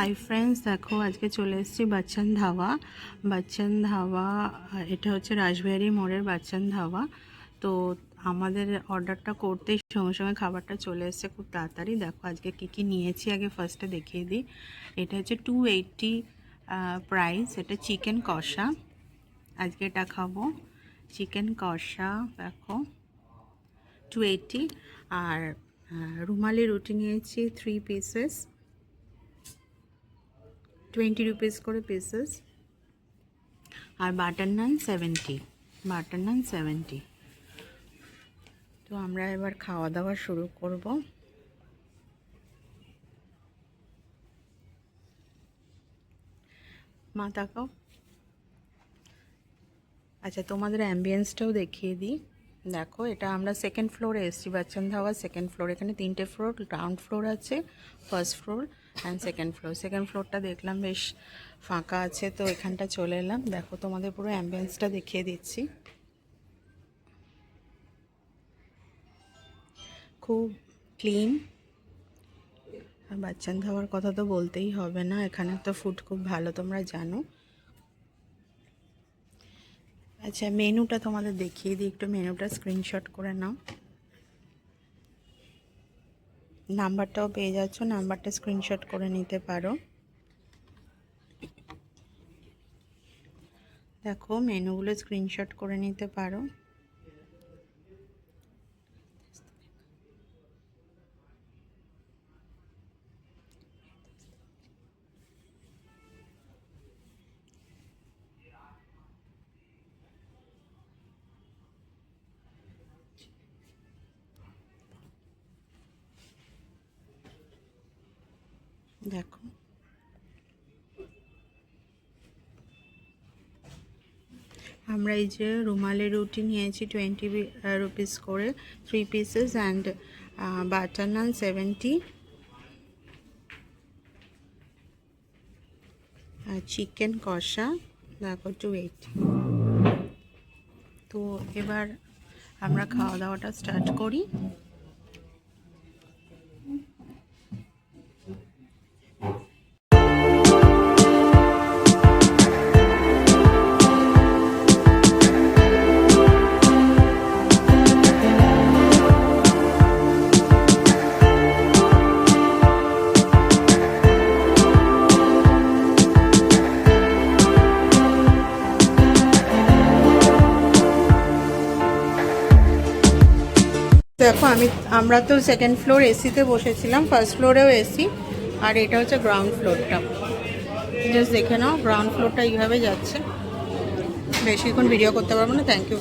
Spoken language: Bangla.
हाई फ्रेंड्स देखो आज के चले एसेছি बच्चन धावा এটা হচ্ছে রাসবিহারী মোড়ের बच्चन धावा। তো আমাদের অর্ডারটা করতেই সঙ্গে সঙ্গে খাবারটা চলে এসেছে খুব তাড়াতাড়ি। দেখো আজকে কি কি নিয়েছি আগে ফার্স্টে দেখিয়ে দিই। এটা হচ্ছে 280 প্রাইস। এটা চিকেন কষা, আজকে এটা খাবো চিকেন কষা। দেখো 280। আর রুমালি রুটি নিয়েছি 3 পিসেস, 20 रुपीज़ করে পিসেস। আর বাটার নান 70। তো আমরা এবার খাওয়া দাওয়া শুরু করব। মা তাকাও। আচ্ছা তোমাদের অ্যাম্বিয়েন্সটাও দেখিয়ে দিই। দেখো এটা আমরা সেকেন্ড ফ্লোরে এসেছি, बच्चन धावा সেকেন্ড ফ্লোর। এখানে 3টে ফ্লোর, গ্রাউন্ড ফ্লোর আছে, first floor and second floor. সেকেন্ড ফ্লোরটা দেখলাম বেশ ফাঁকা আছে, তো এখানটা চলে এলাম। দেখো তোমাদের পুরো অ্যাম্বিয়েন্সটা দেখিয়ে দিচ্ছি। খুব ক্লিন। আর बच्चन धावाর কথা তো বলতেই হবে না, এখানে তো ফুড খুব ভালো তোমরা জানো। আচ্ছা মেনুটা তোমাদের দেখিয়ে দিই, একটু মেনুটা স্ক্রিনশট করে নাও। নাম্বারটাও পেয়ে যাচ্ছ, নাম্বারটা স্ক্রিনশট করে নিতে পারো। দেখো মেনুগুলো স্ক্রিনশট করে নিতে পারো। দেখো আমরা এই যে রুমালি রুটি নিয়েছি 20 रुपीज़ করে 3 পিসেস অ্যান্ড বাটার নান 70 আর চিকেন কষা দেখো 280। তো এবার আমরা খাওয়া দাওয়াটা স্টার্ট করি। দেখো আমরা তো সেকেন্ড ফ্লোর এসিতে বসেছিলাম, ফার্স্ট ফ্লোরেও এসি, আর এটা হচ্ছে গ্রাউন্ড ফ্লোরটা। জাস্ট দেখে নাও গ্রাউন্ড ফ্লোরটা এইভাবে যাচ্ছে। বেশিক্ষণ ভিডিও করতে পারবো না, থ্যাংক ইউ।